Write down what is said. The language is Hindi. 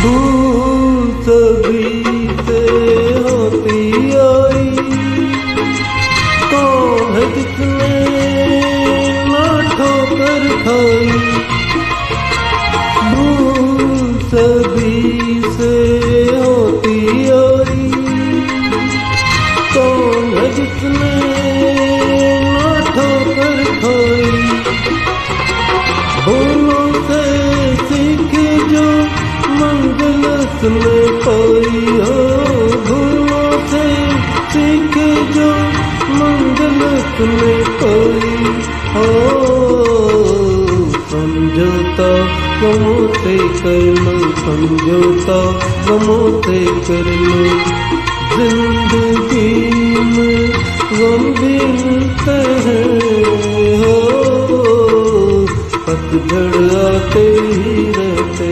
भूल सभी से होती आई, कौन है जिसने ना ठोकर खाई। भूल सभी से होती आई, कौन है जिसने ना ठोकर खाई। भूलों से सीख जो मंजिल में पाई हो, भूलों से सीख जो मंजिल में पाई हो। समझौता गमों से कर लो, समझौता गमों से कर लो। जिंदगी में गम भी मिलते हैं हो, पतझड़ आते ही रहते